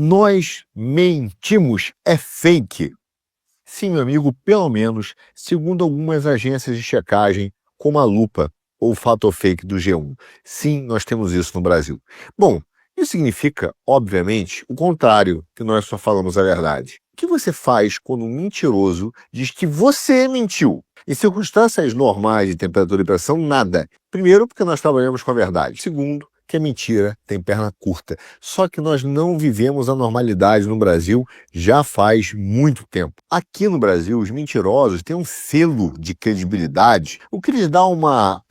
Nós mentimos, é fake. Sim, meu amigo, pelo menos, segundo algumas agências de checagem, como a Lupa ou o Fato ou Fake do G1. Sim, nós temos isso no Brasil. Bom, isso significa, obviamente, o contrário, que nós só falamos a verdade. O que você faz quando um mentiroso diz que você mentiu? Em circunstâncias normais de temperatura e pressão, nada. Primeiro, porque nós trabalhamos com a verdade. Segundo, que a mentira tem perna curta. Só que nós não vivemos a normalidade no Brasil já faz muito tempo. Aqui no Brasil, os mentirosos têm um selo de credibilidade, o que lhes dá uma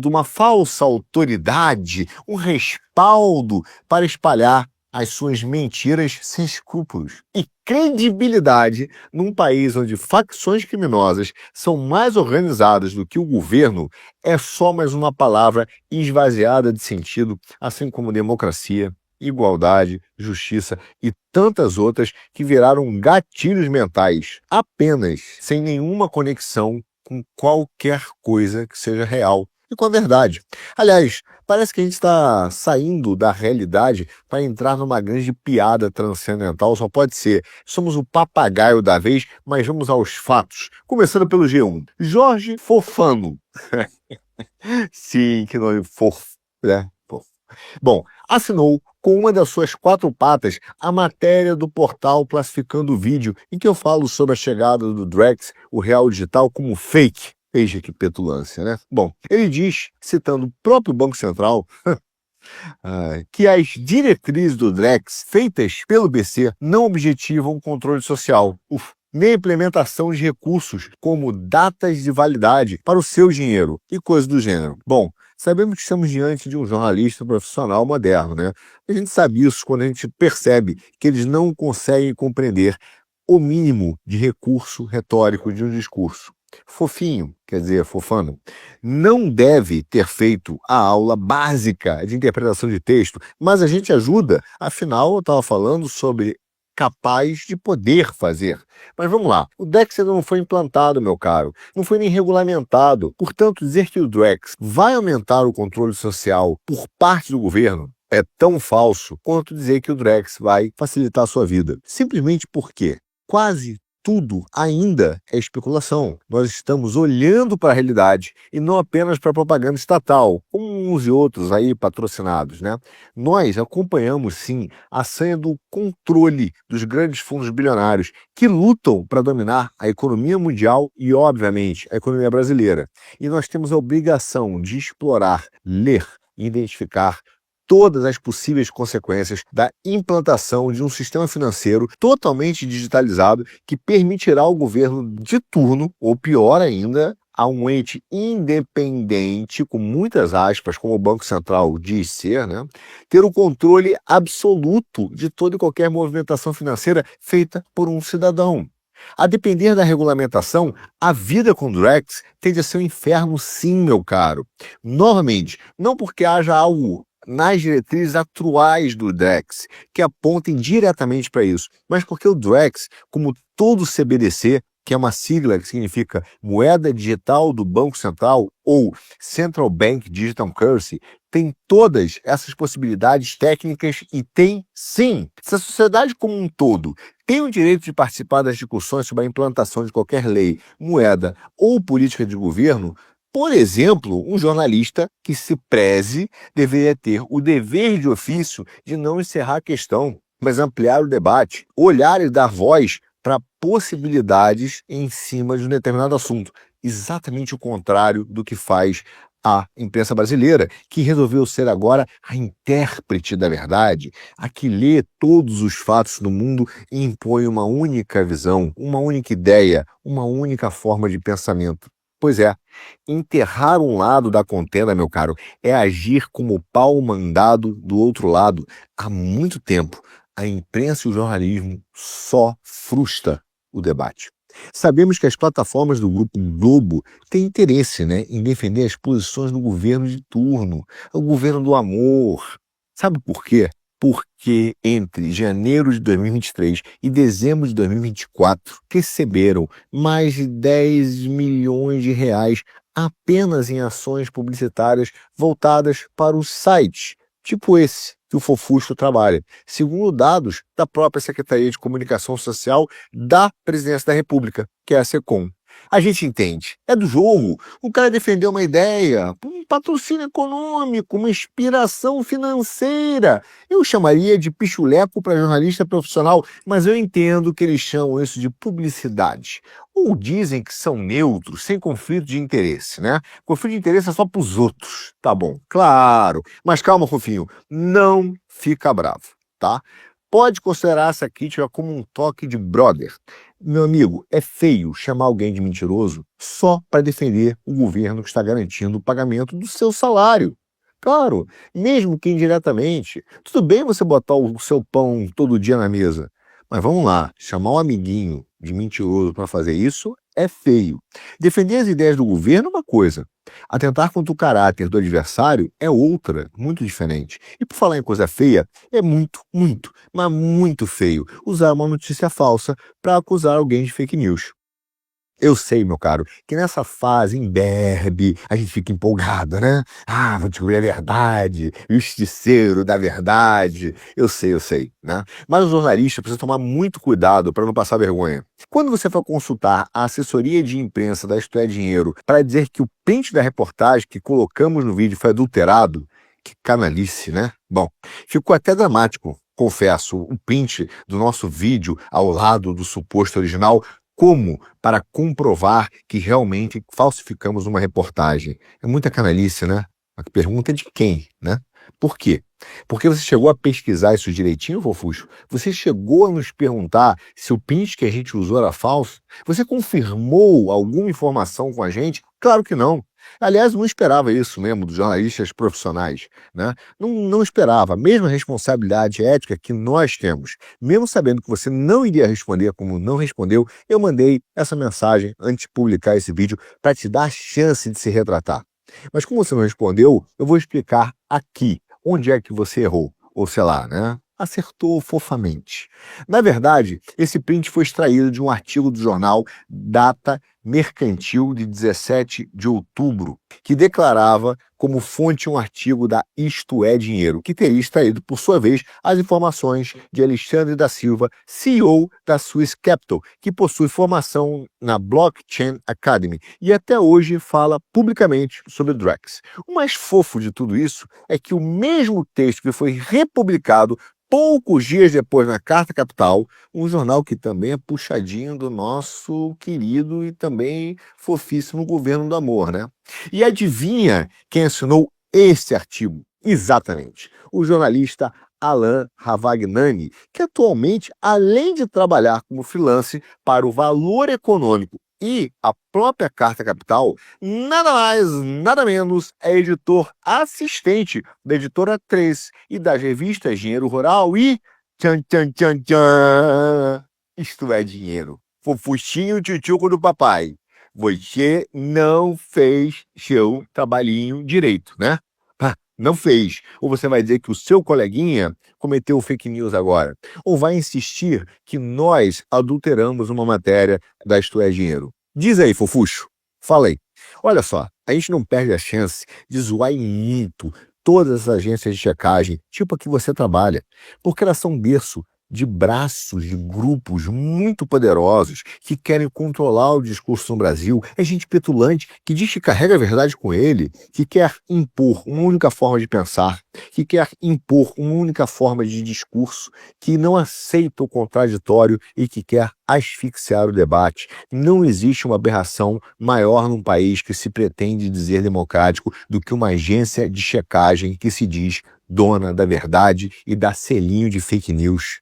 uma falsa autoridade, um respaldo para espalhar as suas mentiras sem escrúpulos. E credibilidade num país onde facções criminosas são mais organizadas do que o governo é só mais uma palavra esvaziada de sentido, assim como democracia, igualdade, justiça e tantas outras que viraram gatilhos mentais, apenas sem nenhuma conexão com qualquer coisa que seja real e com a verdade. Aliás, parece que a gente está saindo da realidade para entrar numa grande piada transcendental. Só pode ser. Somos o papagaio da vez, mas vamos aos fatos. Começando pelo G1. Jorge Fofano. Sim, que nome fofo, né? Fofo. Bom, assinou com uma das suas 4 patas a matéria do portal Classificando o Vídeo, em que eu falo sobre a chegada do Drex, o real digital, como fake. Veja que petulância, né? Bom, ele diz, citando o próprio Banco Central, que as diretrizes do Drex, feitas pelo BC, não objetivam o controle social. Nem a implementação de recursos como datas de validade para o seu dinheiro e coisas do gênero. Bom, sabemos que estamos diante de um jornalista profissional moderno, né? A gente sabe isso quando a gente percebe que eles não conseguem compreender o mínimo de recurso retórico de um discurso. Fofinho, quer dizer, Fofano, não deve ter feito a aula básica de interpretação de texto, mas a gente ajuda, afinal eu estava falando sobre capaz de poder fazer. Mas vamos lá, o Drex ainda não foi implantado, meu caro, não foi nem regulamentado. Portanto, dizer que o Drex vai aumentar o controle social por parte do governo é tão falso quanto dizer que o Drex vai facilitar a sua vida. Simplesmente porque quase tudo ainda é especulação. Nós estamos olhando para a realidade e não apenas para a propaganda estatal, como uns e outros aí patrocinados, né? Nós acompanhamos, sim, a senha do controle dos grandes fundos bilionários que lutam para dominar a economia mundial e, obviamente, a economia brasileira. E nós temos a obrigação de explorar, ler e identificar todas as possíveis consequências da implantação de um sistema financeiro totalmente digitalizado que permitirá ao governo de turno, ou pior ainda, a um ente independente, com muitas aspas, como o Banco Central diz ser, né, ter o controle absoluto de toda e qualquer movimentação financeira feita por um cidadão. A depender da regulamentação, a vida com Drex tende a ser um inferno sim, meu caro. Novamente, não porque haja algo nas diretrizes atuais do Drex, que apontem diretamente para isso, mas porque o Drex, como todo CBDC, que é uma sigla que significa Moeda Digital do Banco Central ou Central Bank Digital Currency, tem todas essas possibilidades técnicas e tem, sim, se a sociedade como um todo tem o direito de participar das discussões sobre a implantação de qualquer lei, moeda ou política de governo. Por exemplo, um jornalista que se preze deveria ter o dever de ofício de não encerrar a questão, mas ampliar o debate, olhar e dar voz para possibilidades em cima de um determinado assunto. Exatamente o contrário do que faz a imprensa brasileira, que resolveu ser agora a intérprete da verdade, a que lê todos os fatos do mundo e impõe uma única visão, uma única ideia, uma única forma de pensamento. Pois é, enterrar um lado da contenda, meu caro, é agir como pau mandado do outro lado. Há muito tempo, a imprensa e o jornalismo só frustra o debate. Sabemos que as plataformas do Grupo Globo têm interesse, né, em defender as posições do governo de turno, o governo do amor. Sabe por quê? Porque entre janeiro de 2023 e dezembro de 2024 receberam mais de 10 milhões de reais apenas em ações publicitárias voltadas para os sites, tipo esse, que o Fofuxo trabalha, segundo dados da própria Secretaria de Comunicação Social da Presidência da República, que é a SECOM. A gente entende, é do jogo. O cara defendeu uma ideia, um patrocínio econômico, uma inspiração financeira. Eu chamaria de pichuleco para jornalista profissional, mas eu entendo que eles chamam isso de publicidade. Ou dizem que são neutros, sem conflito de interesse, né? Conflito de interesse é só para os outros. Tá bom, claro. Mas calma, fofinho, não fica bravo, tá? Pode considerar essa crítica como um toque de brother. Meu amigo, é feio chamar alguém de mentiroso só para defender o governo que está garantindo o pagamento do seu salário. Claro, mesmo que indiretamente. Tudo bem você botar o seu pão todo dia na mesa, mas vamos lá, chamar um amiguinho de mentiroso para fazer isso é feio. Defender as ideias do governo é uma coisa. Atentar contra o caráter do adversário é outra, muito diferente. E por falar em coisa feia, é mas muito feio usar uma notícia falsa para acusar alguém de fake news. Eu sei, meu caro, que nessa fase imberbe, a gente fica empolgado, né? Ah, vou descobrir a verdade, justiceiro da verdade. Eu sei, né? Mas o jornalista precisa tomar muito cuidado para não passar vergonha. Quando você for consultar a assessoria de imprensa da Isto é Dinheiro para dizer que o print da reportagem que colocamos no vídeo foi adulterado, que canalice, né? Bom, ficou até dramático, confesso, o print do nosso vídeo ao lado do suposto original, como para comprovar que realmente falsificamos uma reportagem. É muita canalice, né? A pergunta é de quem, né? Por quê? Porque você chegou a pesquisar isso direitinho, Fofuxo? Você chegou a nos perguntar se o print que a gente usou era falso? Você confirmou alguma informação com a gente? Claro que não. Aliás, não esperava isso mesmo dos jornalistas profissionais, né? Não esperava. A mesma responsabilidade ética que nós temos. Mesmo sabendo que você não iria responder como não respondeu, eu mandei essa mensagem antes de publicar esse vídeo para te dar a chance de se retratar. Mas como você não respondeu, eu vou explicar aqui onde é que você errou. Ou sei lá, né? Acertou fofamente. Na verdade, esse print foi extraído de um artigo do jornal Data Mercantil de 17 de outubro, que declarava como fonte um artigo da Isto é Dinheiro, que teria extraído, por sua vez, as informações de Alexandre da Silva, CEO da Swiss Capital, que possui formação na Blockchain Academy e até hoje fala publicamente sobre Drex. O mais fofo de tudo isso é que o mesmo texto que foi republicado poucos dias depois na Carta Capital, um jornal que também é puxadinho do nosso querido e também fofíssimo governo do amor, né? E adivinha quem assinou esse artigo? Exatamente, o jornalista Alain Ravagnani, que atualmente, além de trabalhar como freelance para o Valor Econômico e a própria Carta Capital, nada mais, nada menos, é editor assistente da Editora 3 e das revistas Dinheiro Rural e tchan, tchan, tchan, tchan, Isto é Dinheiro. Fofuxinho tchutchuco do papai. Você não fez seu trabalhinho direito, né? Não fez. Ou você vai dizer que o seu coleguinha cometeu fake news agora. Ou vai insistir que nós adulteramos uma matéria da Isto é Dinheiro. Diz aí, Fofuxo. Fala aí. Olha só, a gente não perde a chance de zoar muito todas as agências de checagem, tipo a que você trabalha, porque elas são berço de braços de grupos muito poderosos que querem controlar o discurso no Brasil. É gente petulante que diz que carrega a verdade com ele, que quer impor uma única forma de pensar, que quer impor uma única forma de discurso, que não aceita o contraditório e que quer asfixiar o debate. Não existe uma aberração maior num país que se pretende dizer democrático do que uma agência de checagem que se diz dona da verdade e dá selinho de fake news.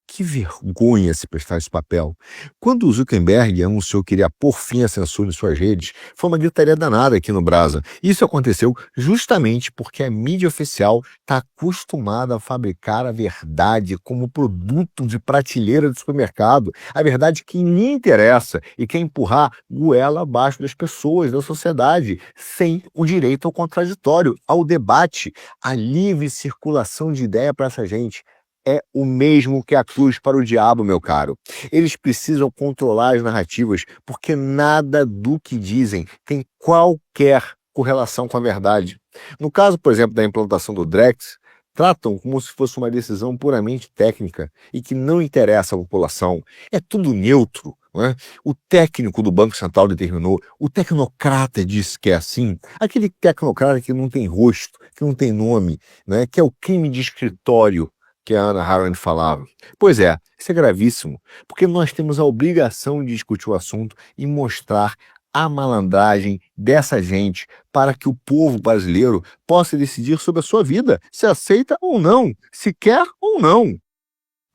Que vergonha se prestar esse papel. Quando o Zuckerberg anunciou que iria pôr fim à censura em suas redes, foi uma gritaria danada aqui no Brasa. Isso aconteceu justamente porque a mídia oficial está acostumada a fabricar a verdade como produto de prateleira de supermercado. A verdade que nem interessa e quer empurrar goela abaixo das pessoas, da sociedade, sem o direito ao contraditório, ao debate, à livre circulação de ideia para essa gente. É o mesmo que a cruz para o diabo, meu caro. Eles precisam controlar as narrativas, porque nada do que dizem tem qualquer correlação com a verdade. No caso, por exemplo, da implantação do Drex, tratam como se fosse uma decisão puramente técnica e que não interessa à população. É tudo neutro. Não é? O técnico do Banco Central determinou, o tecnocrata disse que é assim, aquele tecnocrata que não tem rosto, que não tem nome, né? Que é o crime de escritório que a Hannah Arendt falava. Pois é, isso é gravíssimo, porque nós temos a obrigação de discutir o assunto e mostrar a malandragem dessa gente para que o povo brasileiro possa decidir sobre a sua vida, se aceita ou não, se quer ou não.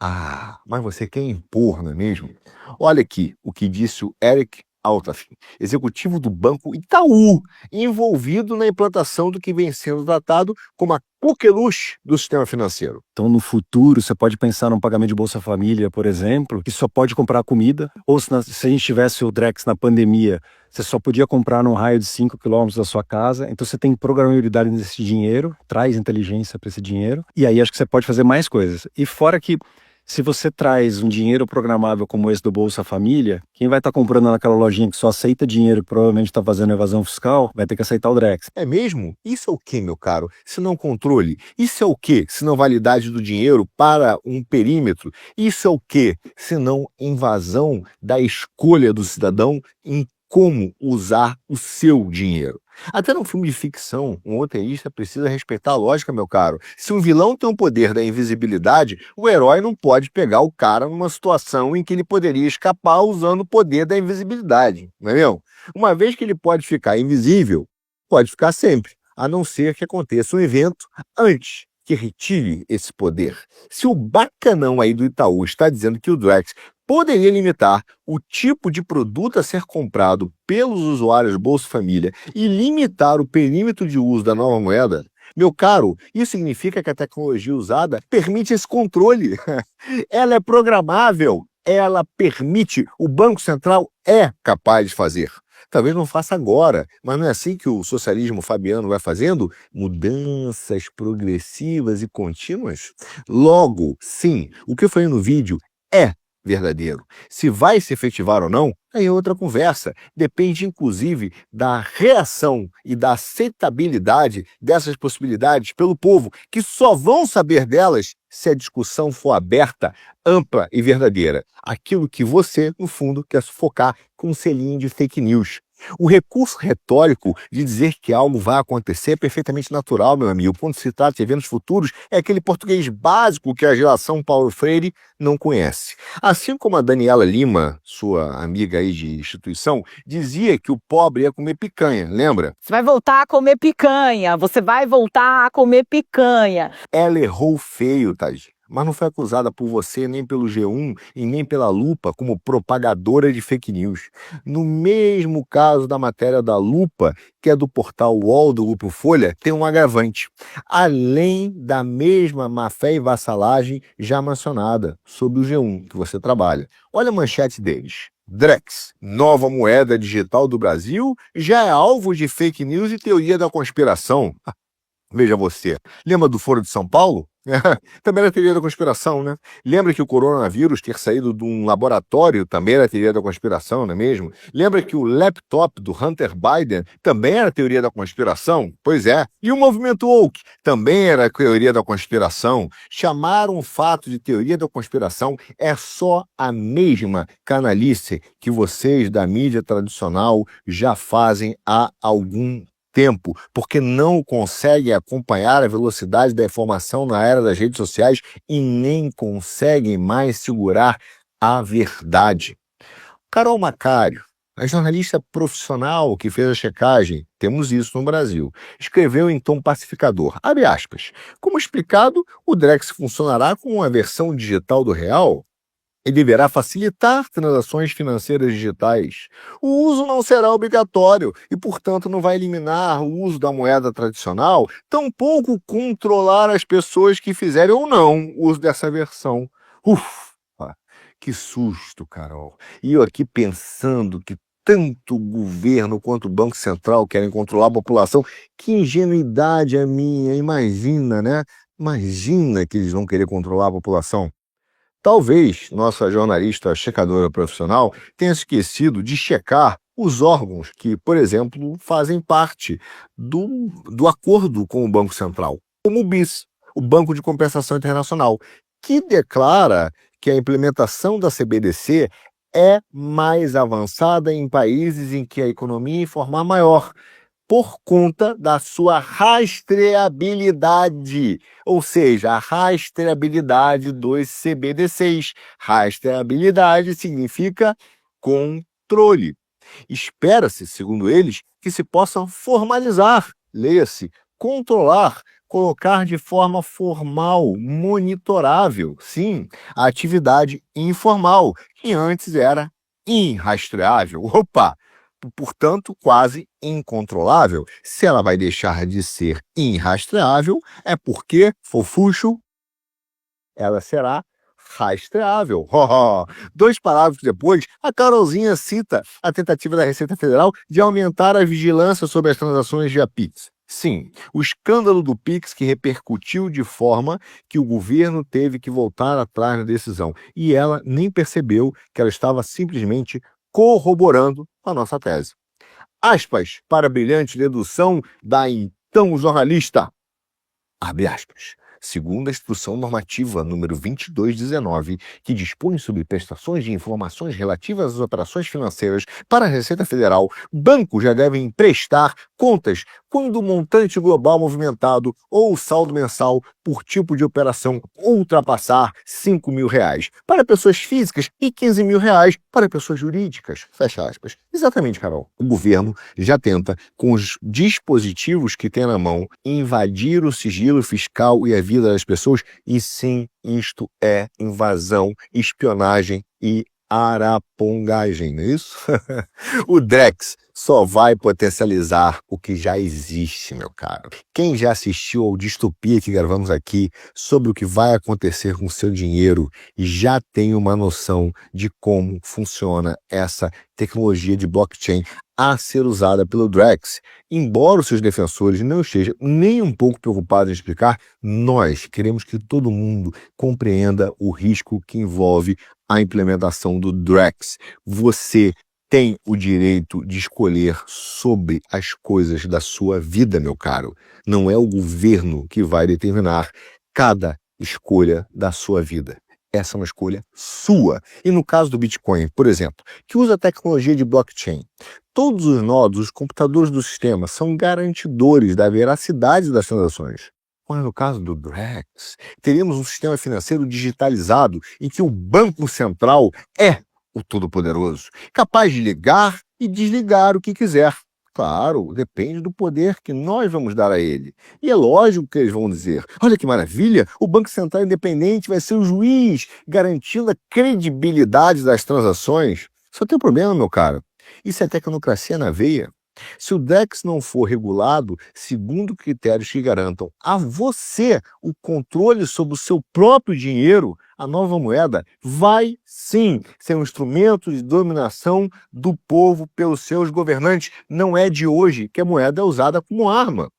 Ah, mas você quer impor, não é mesmo? Olha aqui o que disse o Eric Altafim, executivo do Banco Itaú, envolvido na implantação do que vem sendo tratado como a coqueluche do sistema financeiro. Então, no futuro, você pode pensar num pagamento de Bolsa Família, por exemplo, que só pode comprar comida, ou se a gente tivesse o Drex na pandemia, você só podia comprar num raio de 5 quilômetros da sua casa, então você tem programabilidade nesse dinheiro, traz inteligência para esse dinheiro, e aí acho que você pode fazer mais coisas. E fora que, se você traz um dinheiro programável como esse do Bolsa Família, quem vai estar comprando naquela lojinha que só aceita dinheiro que provavelmente está fazendo evasão fiscal, vai ter que aceitar o Drex. É mesmo? Isso é o quê, meu caro? Se não controle? Isso é o quê? Se não validade do dinheiro para um perímetro? Isso é o quê? Se não invasão da escolha do cidadão em como usar o seu dinheiro? Até num filme de ficção, um roteirista precisa respeitar a lógica, meu caro. Se um vilão tem o poder da invisibilidade, o herói não pode pegar o cara numa situação em que ele poderia escapar usando o poder da invisibilidade, não é mesmo? Uma vez que ele pode ficar invisível, pode ficar sempre, a não ser que aconteça um evento antes que retire esse poder. Se o bacanão aí do Itaú está dizendo que o Drex poderia limitar o tipo de produto a ser comprado pelos usuários Bolsa Família e limitar o perímetro de uso da nova moeda, meu caro, isso significa que a tecnologia usada permite esse controle. Ela é programável, ela permite, o Banco Central é capaz de fazer. Talvez não faça agora, mas não é assim que o socialismo fabiano vai fazendo? Mudanças progressivas e contínuas? Logo, sim, o que eu falei no vídeo é verdadeiro. Se vai se efetivar ou não, aí é outra conversa. Depende, inclusive, da reação e da aceitabilidade dessas possibilidades pelo povo, que só vão saber delas se a discussão for aberta, ampla e verdadeira. Aquilo que você, no fundo, quer sufocar com um selinho de fake news. O recurso retórico de dizer que algo vai acontecer é perfeitamente natural, meu amigo. Quando se trata de eventos futuros, é aquele português básico que a geração Paulo Freire não conhece. Assim como a Daniela Lima, sua amiga aí de instituição, dizia que o pobre ia comer picanha, lembra? Você vai voltar a comer picanha, você vai voltar a comer picanha. Ela errou feio, Tadinho. Mas não foi acusada por você, nem pelo G1 e nem pela Lupa como propagadora de fake news. No mesmo caso da matéria da Lupa, que é do portal UOL do Grupo Folha, tem um agravante. Além da mesma má-fé e vassalagem já mencionada sobre o G1, que você trabalha. Olha a manchete deles. Drex, nova moeda digital do Brasil, já é alvo de fake news e teoria da conspiração. Veja você, lembra do Foro de São Paulo? Também era teoria da conspiração, né? Lembra que o coronavírus ter saído de um laboratório também era teoria da conspiração, não é mesmo? Lembra que o laptop do Hunter Biden também era teoria da conspiração? Pois é. E o movimento woke também era teoria da conspiração. Chamar um fato de teoria da conspiração é só a mesma canalice que vocês da mídia tradicional já fazem há algum tempo, porque não conseguem acompanhar a velocidade da informação na era das redes sociais e nem conseguem mais segurar a verdade. Carol Macário, a jornalista profissional que fez a checagem, temos isso no Brasil, escreveu em tom pacificador, abre aspas, como explicado, o Drex funcionará como uma versão digital do real? E deverá facilitar transações financeiras digitais. O uso não será obrigatório e, portanto, não vai eliminar o uso da moeda tradicional, tampouco controlar as pessoas que fizerem ou não uso dessa versão. Ufa, que susto, Carol. E eu aqui pensando que tanto o governo quanto o Banco Central querem controlar a população. Que ingenuidade a minha, imagina, né? Imagina que eles vão querer controlar a população. Talvez nossa jornalista checadora profissional tenha esquecido de checar os órgãos que, por exemplo, fazem parte do acordo com o Banco Central, como o BIS, o Banco de Compensação Internacional, que declara que a implementação da CBDC é mais avançada em países em que a economia informal é maior, por conta da sua rastreabilidade, ou seja, a rastreabilidade dos CBDCs. Rastreabilidade significa controle. Espera-se, segundo eles, que se possa formalizar, leia-se, controlar, colocar de forma formal, monitorável, sim, a atividade informal, que antes era irrastreável. Opa! Portanto, quase incontrolável. Se ela vai deixar de ser irrastreável, é porque, fofucho, ela será rastreável. 2 parágrafos depois, a Carolzinha cita a tentativa da Receita Federal de aumentar a vigilância sobre as transações via Pix. Sim, o escândalo do Pix que repercutiu de forma que o governo teve que voltar atrás na decisão. E ela nem percebeu que ela estava simplesmente corroborando a nossa tese. Aspas para a brilhante dedução da então jornalista. Abre aspas. Segundo a Instrução Normativa número 2219, que dispõe sobre prestações de informações relativas às operações financeiras para a Receita Federal, bancos já devem prestar contas quando o montante global movimentado ou o saldo mensal por tipo de operação ultrapassar R$ 5.000 para pessoas físicas e R$ 15.000 para pessoas jurídicas. Fecha aspas. Exatamente, Carol. O governo já tenta, com os dispositivos que tem na mão, invadir o sigilo fiscal e a vida das pessoas, e sim, isto é invasão, espionagem e arapongagem, não é isso? O Drex só vai potencializar o que já existe, meu caro. Quem já assistiu ao Distopia que gravamos aqui sobre o que vai acontecer com o seu dinheiro e já tem uma noção de como funciona essa tecnologia de blockchain a ser usada pelo Drex. Embora os seus defensores não estejam nem um pouco preocupados em explicar, nós queremos que todo mundo compreenda o risco que envolve a implementação do Drex. Você tem o direito de escolher sobre as coisas da sua vida, meu caro. Não é o governo que vai determinar cada escolha da sua vida. Essa é uma escolha sua. E no caso do Bitcoin, por exemplo, que usa a tecnologia de blockchain, todos os nodos, os computadores do sistema, são garantidores da veracidade das transações. Mas no caso do Drex, teríamos um sistema financeiro digitalizado em que o Banco Central é o Todo-Poderoso, capaz de ligar e desligar o que quiser. Claro, depende do poder que nós vamos dar a ele. E é lógico que eles vão dizer, olha que maravilha, o Banco Central Independente vai ser o juiz, garantindo a credibilidade das transações. Só tem um problema, meu caro. Isso é tecnocracia na veia. Se o Drex não for regulado segundo critérios que garantam a você o controle sobre o seu próprio dinheiro, a nova moeda vai sim ser um instrumento de dominação do povo pelos seus governantes. Não é de hoje que a moeda é usada como arma.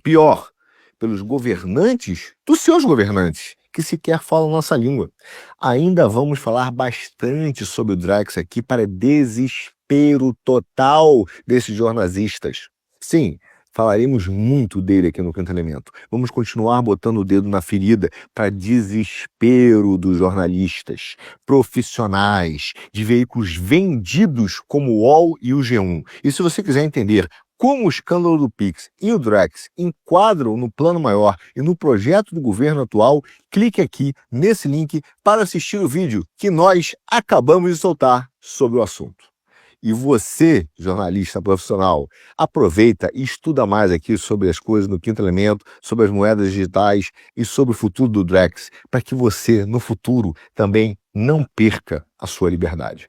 Pior, pelos governantes dos seus governantes, que sequer falam nossa língua. Ainda vamos falar bastante sobre o Drex aqui para desespero total desses jornalistas. Sim, falaremos muito dele aqui no Quinto Elemento. Vamos continuar botando o dedo na ferida para desespero dos jornalistas, profissionais, de veículos vendidos como o UOL e o G1. E se você quiser entender como o escândalo do Pix e o Drex enquadram no plano maior e no projeto do governo atual, clique aqui nesse link para assistir o vídeo que nós acabamos de soltar sobre o assunto. E você, jornalista profissional, aproveita e estuda mais aqui sobre as coisas no Quinto Elemento, sobre as moedas digitais e sobre o futuro do Drex, para que você, no futuro, também não perca a sua liberdade.